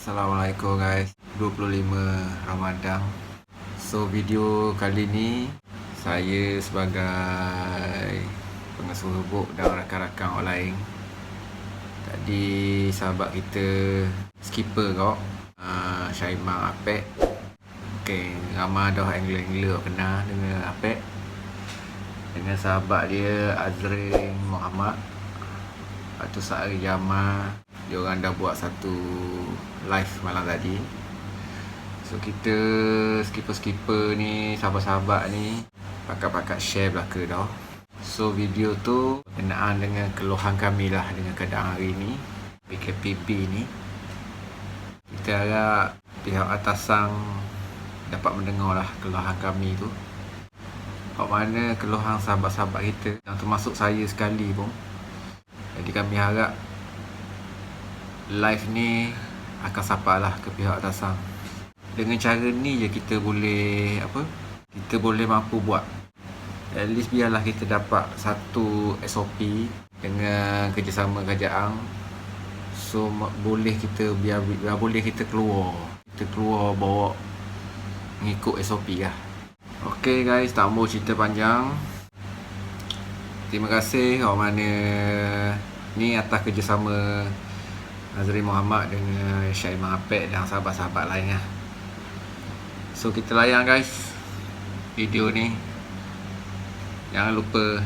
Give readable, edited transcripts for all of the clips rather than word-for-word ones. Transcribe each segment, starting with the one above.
Assalamualaikum guys, 25 Ramadan. So video kali ni saya sebagai pengasuh buk dan rakan-rakan orang lain. Tadi sahabat kita skipper kau, Syaimah Apek. Okay, ramai dah angler-angler kenal dengan Apek. Dengan sahabat dia Azrin Muhammad. Lepas tu Sa'ari Jamal. Diorang dah buat satu live malam tadi. So kita skipper-skipper ni, sahabat-sahabat ni pakat-pakat share belaka dah. So video tu berkenaan dengan keluhan kami lah dengan keadaan hari ni, PKPB ni. Kita harap pihak atasan dapat mendengar lah keluhan kami tu. Apa mana keluhan sahabat-sahabat kita, yang termasuk saya sekali pun. Jadi kami harap live ni akan sampailah ke pihak atasan. Dengan cara ni je kita boleh kita boleh mampu buat. At least biarlah kita dapat satu SOP dengan kerjasama kerajaan. So boleh kita biar boleh kita keluar bawa mengikut SOP lah. Okay guys, tak mau cerita panjang. Terima kasih orang mana ni atas kerjasama Azrin Muhammad dengan Syaimah Apek dan sahabat-sahabat lain lah. So kita layan guys video ni. Jangan lupa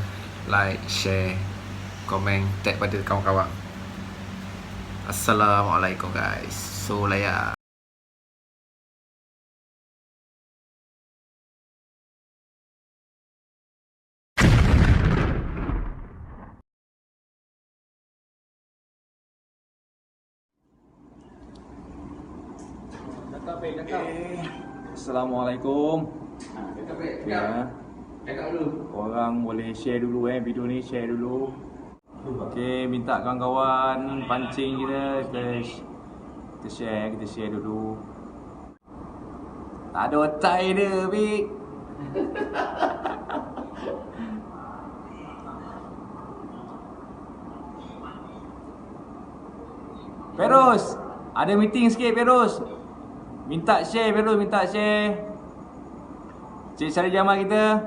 like, share, komen, tag pada kawan-kawan. Assalamualaikum guys. So layan. Assalamualaikum. Ya. Korang boleh share dulu video ni, share dulu. Okey, minta kawan-kawan pancing kita share dulu. Tak ada otai dia, Bik. Feroz, ada meeting sikit Feroz. Minta share Feroz, minta share. Cik Sari Jamal kita.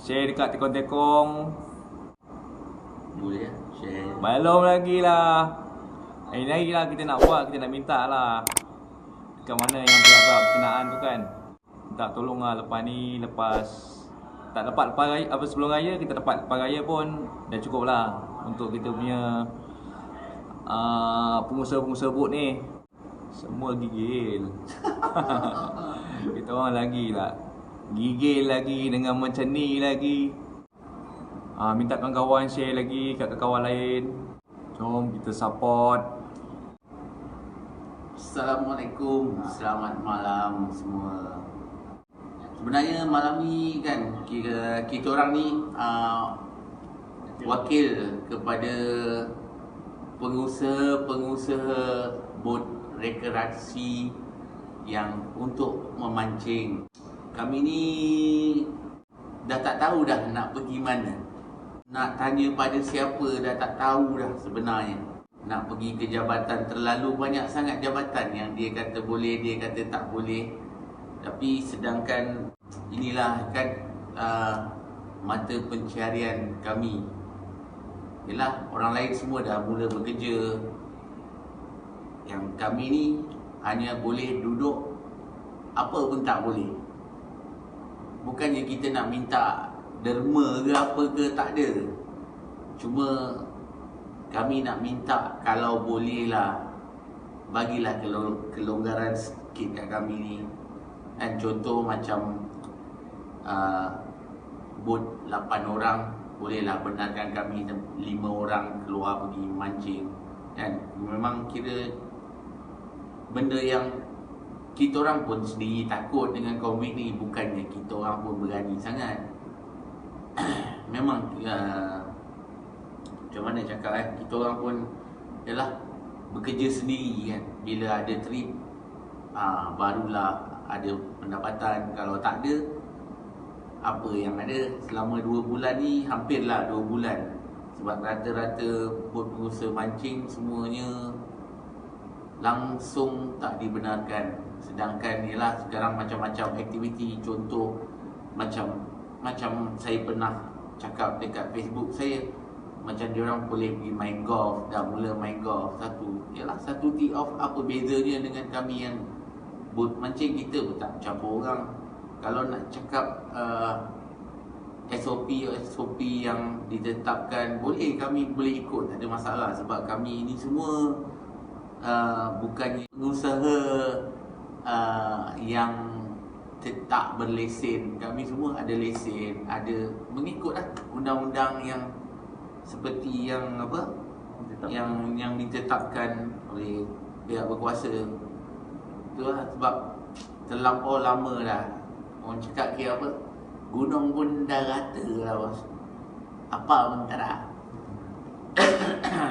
Share dekat tekong-tekong. Boleh ya, share. Belum lagi lah. Ini lagi lah kita nak buat, kita nak minta lah. Dekat mana yang pihak berkenaan tu kan. Minta tolong lah lepas ni, lepas raya, sebelum raya, kita dapat lepas raya pun dah cukup lah untuk kita punya pengusaha-pengusaha bot ni. Semua gigil. Kita orang lagi lah gigil lagi dengan macam ni lagi. Minta kawan-kawan share lagi kat kawan lain. Jom kita support. Assalamualaikum, selamat malam semua. Sebenarnya malam ni kan kita orang ni wakil kepada pengusaha bot rekreasi yang untuk memancing. Kami ni dah tak tahu dah nak pergi mana. Nak tanya pada siapa dah tak tahu dah sebenarnya. Nak pergi ke jabatan, terlalu banyak sangat jabatan yang dia kata boleh, dia kata tak boleh. Tapi sedangkan inilah kan mata pencarian kami. Yalah, orang lain semua dah mula bekerja. Yang kami ni hanya boleh duduk, apa pun tak boleh. Bukannya kita nak minta derma ke apa ke, tak ada. Cuma kami nak minta kalau boleh lah, bagilah kelonggaran sikit kat kami ni. Dan contoh macam bot 8 orang, bolehlah benarkan kami 5 orang keluar pergi mancing. Dan memang kira benda yang kita orang pun sendiri takut dengan COVID ni. Bukannya kita orang pun berani sangat. Memang macam mana cakap kita orang pun yalah bekerja sendiri kan. Bila ada trip barulah ada pendapatan. Kalau tak ada, apa yang ada selama 2 bulan ni, hampirlah 2 bulan Sebab rata-rata bot pengusaha mancing semuanya langsung tak dibenarkan. Sedangkan ialah sekarang macam-macam aktiviti. Contoh macam saya pernah cakap dekat Facebook saya, macam diorang boleh pergi main golf, dah mula main golf. Satu tee off, apa bezanya dengan kami yang bot mancing? Kita pun tak campur orang. Kalau nak cakap SOP yang ditetapkan, kami boleh ikut, tak ada masalah. Sebab kami ini semua bukannya pengusaha yang tak berlesen. Kami semua ada lesen, ada mengikutlah undang-undang yang seperti yang yang ditetapkan oleh pihak berkuasa. Itulah sebab terlampau lama dah. Orang cakap gunung pun dah rata lah bos. Apa pun tak ada.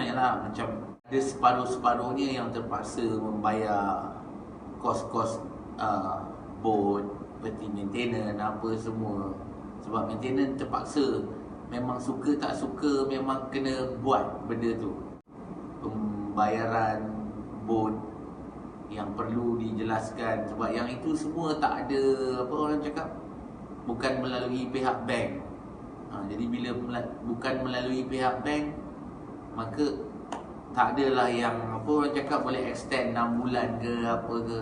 Yalah, macam ada separuh-separuhnya yang terpaksa membayar kos-kos bot, seperti maintenance apa semua. Sebab maintenance terpaksa. Memang suka tak suka, memang kena buat benda tu. Pembayaran bot yang perlu dijelaskan. Sebab yang itu semua tak ada, orang cakap, bukan melalui pihak bank. Jadi bila bukan melalui pihak bank, maka tak adalah yang orang cakap boleh extend 6 bulan ke apa ke.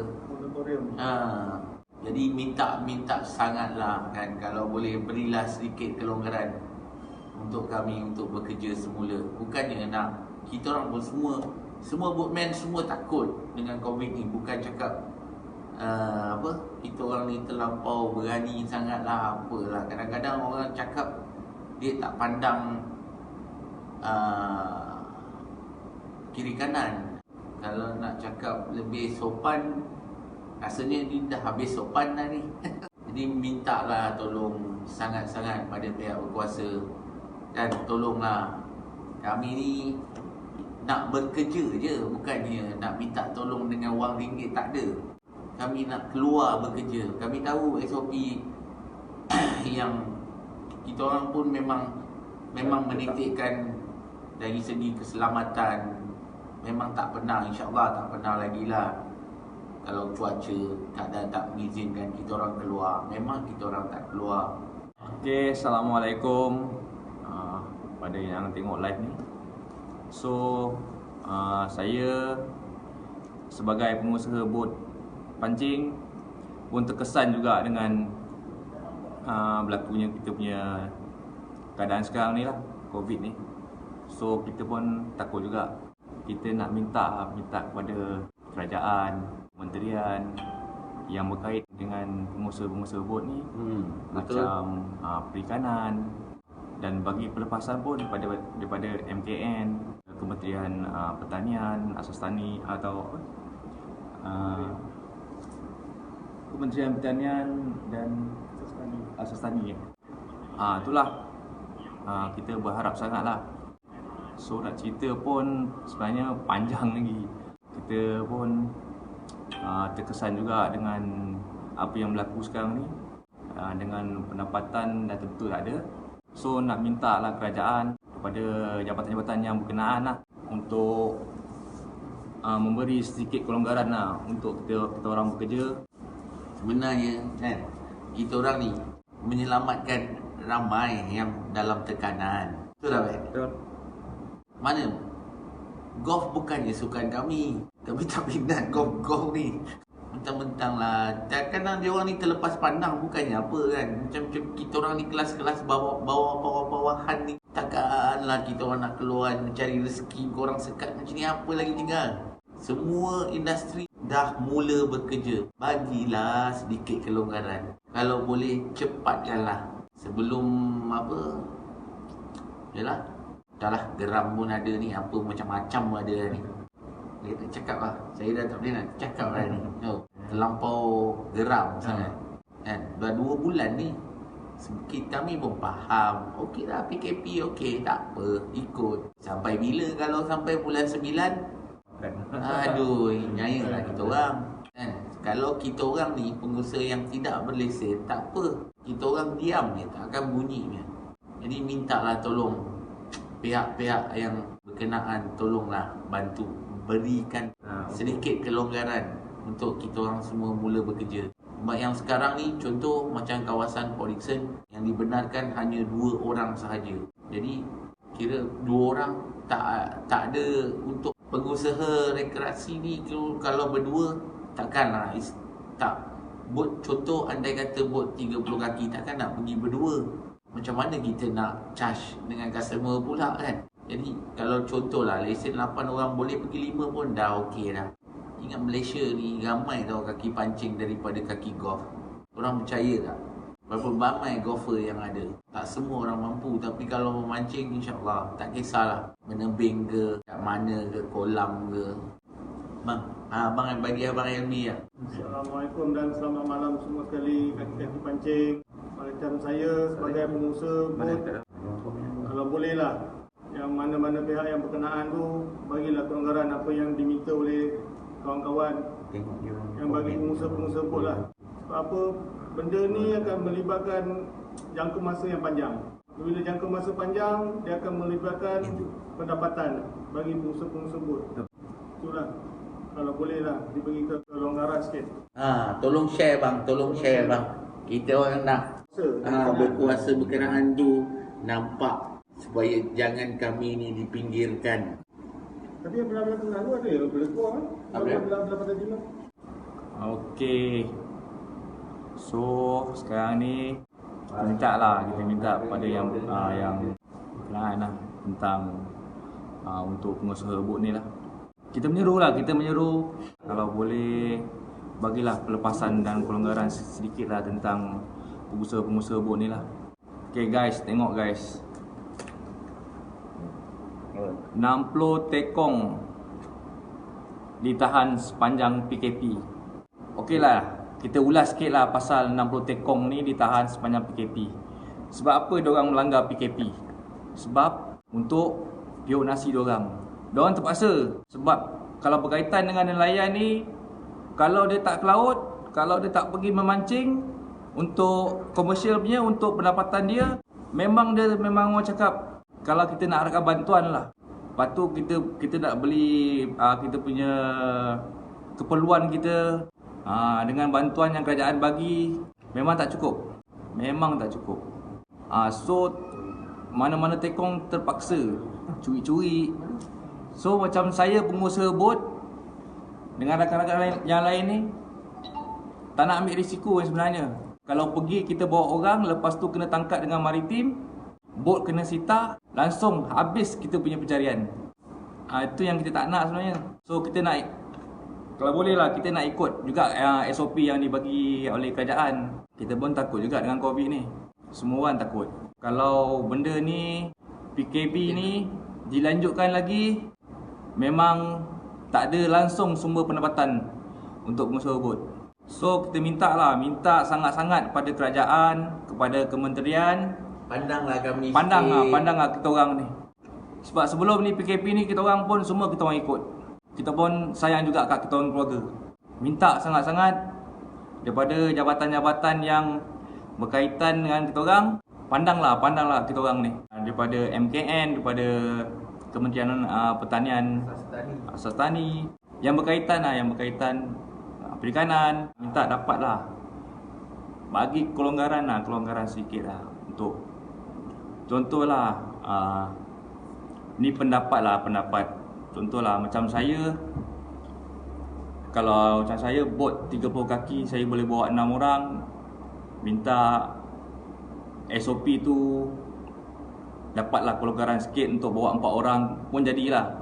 Jadi minta sangatlah kan, kalau boleh berilah sedikit kelonggaran untuk kami untuk bekerja semula. Bukannya nak, kita orang pun semua boatman semua takut dengan COVID ni. Bukan cakap kita orang ni terlampau berani sangatlah apalah. Kadang-kadang orang cakap dia tak pandang kiri kanan. Kalau nak cakap lebih sopan, rasanya dia dah habis sopan dah ni. Jadi mintalah tolong sangat-sangat pada pihak berkuasa, dan tolonglah kami ni nak bekerja je, bukannya nak minta tolong dengan wang ringgit, tak ada. Kami nak keluar bekerja. Kami tahu SOP yang kita orang pun memang menitikkan dari segi keselamatan. Memang tak pernah, insyaAllah tak pernah lagi lah. Kalau cuaca keadaan tak mengizinkan kita orang keluar, memang kita orang tak keluar. Okay, Assalamualaikum pada yang tengok live ni. So saya sebagai pengusaha bot pancing pun terkesan juga dengan berlakunya kita punya keadaan sekarang ni lah, COVID ni. So kita pun takut juga. Kita nak minta kepada kerajaan, kementerian yang berkait dengan pengusaha-pengusaha bot ni, macam perikanan, dan bagi pelepasan pun daripada MKN, Kementerian Pertanian, Asas Tani atau Kementerian Pertanian dan Asas Tani. Itulah kita berharap sangatlah. So nak cerita pun sebenarnya panjang lagi. Kita pun terkesan juga dengan apa yang berlaku sekarang ni, dengan pendapatan dah tentu tak ada. So nak minta lah kerajaan kepada jabatan-jabatan yang berkenaan lah, untuk memberi sedikit kelonggaran lah untuk kita orang bekerja. Sebenarnya kan, kita orang ni menyelamatkan ramai yang dalam tekanan. Betul tak, Pak? Betul. Mana? Golf bukannya sukan kami. Kami tak minat golf ni. Mentang-mentang lah. Kadang dia orang ni terlepas pandang, bukannya apa kan. Macam kita orang ni kelas-kelas bawah-bawahan ni. Takkanlah kita orang nak keluar mencari rezeki. Korang sekat macam ni, apa lagi tinggal? Semua industri dah mula bekerja. Bagilah sedikit kelonggaran. Kalau boleh cepatkanlah. Sebelum yalah, dah lah, geram pun ada ni, apa macam-macam ada ni. Dia tak cakap lah. Saya dah tak boleh nak cakap lah ni. Terlampau geram sangat kan. Dah 2 bulan ni kami pun faham. Okey lah, PKP okey, tak apa, ikut. Sampai bila? Kalau sampai bulan 9? Aduh, nyaya lah kita orang kan. Kalau kita orang ni pengusaha yang tidak berlesen, tak apa, kita orang diam je, tak akan bunyi kan. Jadi mintalah tolong pihak-pihak yang berkenaan tolonglah bantu berikan sedikit kelonggaran untuk kita orang semua mula bekerja. Sebab yang sekarang ni contoh macam kawasan Port Dickson yang dibenarkan hanya 2 orang sahaja. Jadi kira 2 orang tak ada untuk pengusaha rekreasi ni. Kalau berdua takkanlah tak bot, contoh andai kata bot 30 kaki takkan nak pergi berdua. Macam mana kita nak charge dengan customer pula kan. Jadi kalau contohlah lesen 8 orang boleh pergi 5 pun dah okey dah. Ingat Malaysia ni ramai tau kaki pancing daripada kaki golf. Orang percaya tak? Berapa ramai golfer yang ada. Tak semua orang mampu. Tapi kalau memancing insyaAllah tak kisahlah menebing ke, kat mana ke, kolam ke. Bang, abang bagi abang Elmi ya. Assalamualaikum dan selamat malam semua sekali kaki-kaki pancing. Macam saya sebagai pengusaha bot, kalau bolehlah yang mana-mana pihak yang berkenaan tu bagilah kelonggaran apa yang diminta oleh kawan-kawan yang bagi pengusaha-pengusaha bot lah. Sebab apa, benda ni akan melibatkan jangka masa yang panjang. Bila jangka masa panjang, dia akan melibatkan pendapatan bagi pengusaha-pengusaha bot. Itulah, kalau bolehlah diberi kelonggaran sikit. Tolong share bang. Kita orang nak berkuasa berkenaan tu nampak supaya jangan kami ni dipinggirkan. Tapi yang belah-belah tengah tu ada yang boleh keluar kan? Belah-belah pada timur. Okey. So sekarang ni kita minta kepada yang berkenaan lah tentang untuk pengusaha bot ni lah. Kita menyeru kalau boleh bagilah pelepasan dan kelonggaran sedikit lah tentang pengusaha-pengusaha bot ni lah. Okay guys, tengok guys, 60 tekong ditahan sepanjang PKP. Okey lah, kita ulas sikit lah pasal 60 tekong ni ditahan sepanjang PKP. Sebab apa diorang melanggar PKP? Sebab untuk piuk nasi diorang terpaksa. Sebab kalau berkaitan dengan nelayan ni, kalau dia tak ke laut, kalau dia tak pergi memancing untuk komersial punya, untuk pendapatan dia, memang orang cakap kalau kita nak harapkan bantuan lah. Lepas tu kita nak beli kita punya keperluan kita dengan bantuan yang kerajaan bagi, memang tak cukup. So mana-mana tekong terpaksa curi-curi. So macam saya pengusaha bot dengan rakan-rakan yang lain ni tak nak ambil risiko sebenarnya. Kalau pergi kita bawa orang, lepas tu kena tangkap dengan maritim, bot kena sita, langsung habis kita punya pencarian. Itu yang kita tak nak sebenarnya. So kita nak, kalau boleh lah kita nak ikut juga SOP yang dibagi oleh kerajaan. Kita pun takut juga dengan COVID ni. Semua orang takut. Kalau benda ni, PKP ni dilanjutkan lagi, memang tak ada langsung sumber pendapatan untuk pengusaha bot. So kita minta sangat-sangat kepada kerajaan, kepada kementerian, Pandanglah kami pandanglah kita orang ni. Sebab sebelum ni PKP ni kita orang pun semua kita orang ikut. Kita pun sayang juga kat kita orang keluarga. Minta sangat-sangat daripada jabatan-jabatan yang berkaitan dengan kita orang, pandanglah kita orang ni. Daripada MKN, daripada Kementerian Pertanian, Asas Tani, yang berkaitan perikanan, minta dapatlah bagi kelonggaran sikit lah untuk contohlah ni pendapat. Contohlah macam saya, kalau macam saya bot 30 kaki saya boleh bawa 6 orang, minta SOP tu dapatlah kelonggaran sikit untuk bawa 4 orang pun jadilah,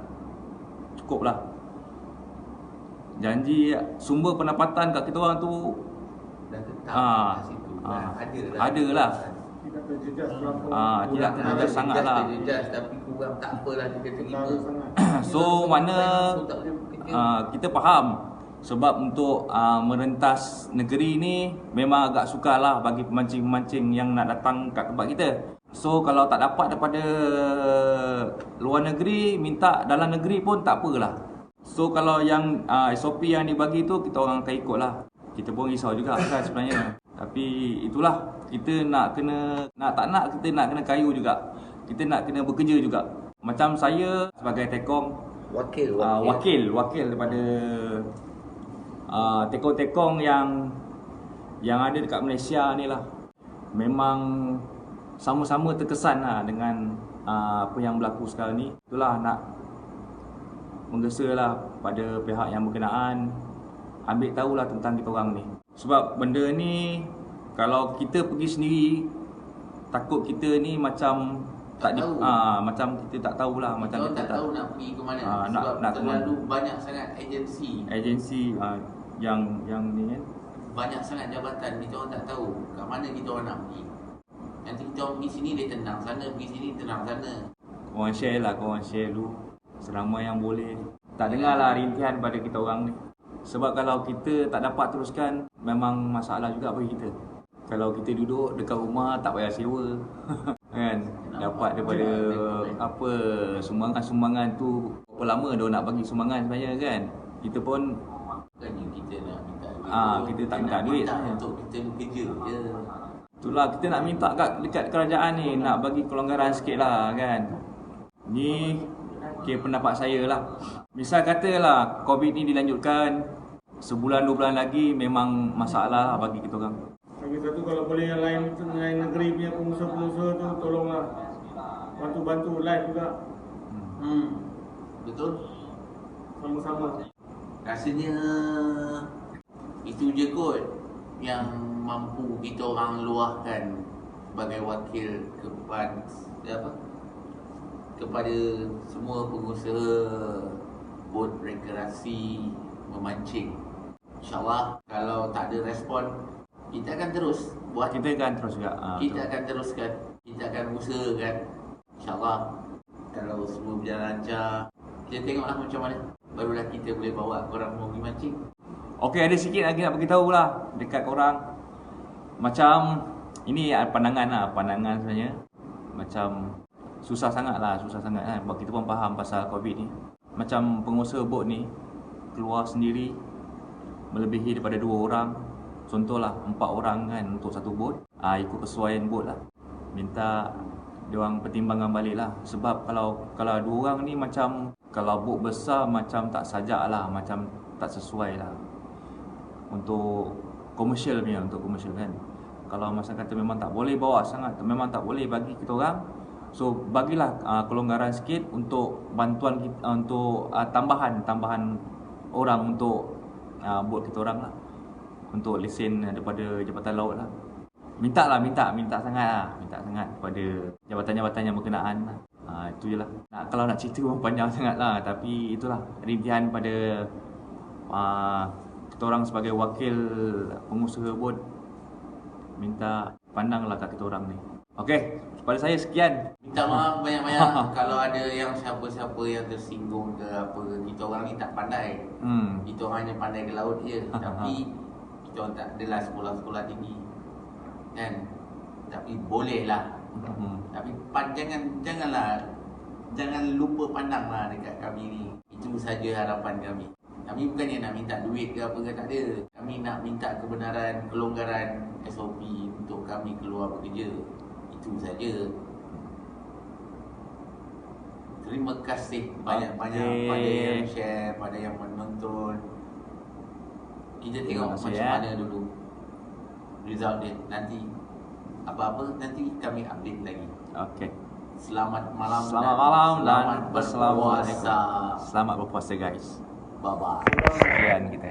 cukup lah. Janji sumber pendapatan kat kita orang tu dah tetap situ. Ada lah. Tidak terjejas berapa. Tidak terjejas sangat lah. Terjejas tapi kurang tak apalah kita terima. So mana kita faham sebab untuk merentas negeri ni memang agak sukar lah bagi pemancing-pemancing yang nak datang kat tempat kita. So kalau tak dapat daripada luar negeri, minta dalam negeri pun tak apalah. So kalau yang SOP yang dibagi tu kita orang akan ikut lah. Kita pun risau juga kan sebenarnya. Tapi itulah, kita nak kena, kita nak kena kayu juga. Kita nak kena bekerja juga. Macam saya sebagai tekong, wakil daripada tekong-tekong yang ada dekat Malaysia ni lah. Memang sama-sama terkesan lah dengan apa yang berlaku sekarang ni. Itulah nak menggesa lah pada pihak yang berkenaan, ambil tahulah tentang kita orang ni. Sebab benda ni kalau kita pergi sendiri, takut kita ni macam macam kita tak tahulah, macam kita tak tahu nak pergi ke mana. nak terlalu banyak sangat agensi yang ni kan. Banyak sangat jabatan, kita orang tak tahu kat mana kita orang nak pergi. Nanti kita orang pergi sini dia tenang sana, pergi sini tenang sana. Korang share dulu selama yang boleh. Tak dengarlah rintihan pada kita orang ni. Sebab kalau kita tak dapat teruskan, memang masalah juga bagi kita. Kalau kita duduk dekat rumah tak payah sewa kan, dapat daripada apa sumbangan tu. Berapa lama dia nak bagi sumbangan sebenarnya kan. Kita pun Bukannya kita nak minta duit, kita tak minta duit untuk kita bekerja je. Itulah kita nak minta dekat kerajaan ni, nak bagi kelonggaran sikit lah kan. Ni pendapat saya lah. Misal katalah COVID ni dilanjutkan sebulan 2 bulan lagi, memang masalah lah bagi kita orang. Lagi satu, kalau boleh yang lain negeri punya pengusaha-pengusaha tu tolonglah bantu live juga. Betul. Sama-sama. Rasanya itu je kot yang mampu kita orang luahkan sebagai wakil kepada semua pengusaha bot rekreasi memancing. InsyaAllah kalau tak ada respon, kita akan terus buat. Kita akan terus juga. Kita akan teruskan. Kita akan usahakan. InsyaAllah kalau semua berjalan lancar, kita tengoklah macam mana. Barulah kita boleh bawa korang pergi mancing. Okey, ada sikit lagi nak beritahu lah dekat korang. Macam ini pandangan sebenarnya. Macam susah sangat kan. Sebab kita pun faham pasal COVID ni. Macam pengusaha bot ni keluar sendiri melebihi daripada 2 orang. Contohlah 4 orang kan untuk satu bot. Ikut kesesuaian bot lah. Minta diorang pertimbangkan balik lah. Sebab kalau 2 orang ni macam, kalau bot besar macam tak sajak lah, macam tak sesuai lah untuk komersial kan. Kalau masa kata memang tak boleh bawa sangat, memang tak boleh bagi kita orang. So bagilah kelonggaran sikit untuk bantuan kita, untuk tambahan orang untuk bot kita orang lah, untuk lesen daripada Jabatan Laut lah. Minta sangat kepada jabatan-jabatan yang berkenaan lah. Itu je lah. Kalau nak cerita memang panjang sangat lah. Tapi itulah rintihan pada kita orang sebagai wakil pengusaha bot. Minta pandanglah kat kita orang ni. Okey, pada saya sekian. Minta maaf banyak-banyak kalau ada yang siapa-siapa yang tersinggung ke apa. Kita orang ni tak pandai. Kita orang hanya pandai ke laut je. Tapi kita orang tak adalah sekolah-sekolah tinggi kan. Tapi bolehlah. Tapi jangan lupa pandanglah dekat kami ni. Itu saja harapan kami. Kami bukannya nak minta duit ke apa ke, tak ada. Kami nak minta kebenaran, kelonggaran SOP untuk kami keluar bekerja. Itu saja. Terima kasih banyak-banyak pada yang share, pada yang menonton. Kita tengok macam mana dulu result dia. Nanti apa-apa nanti kami update lagi. Okey. Selamat malam dan berpuasa. Selamat berpuasa guys. Bye-bye. Sekian kita.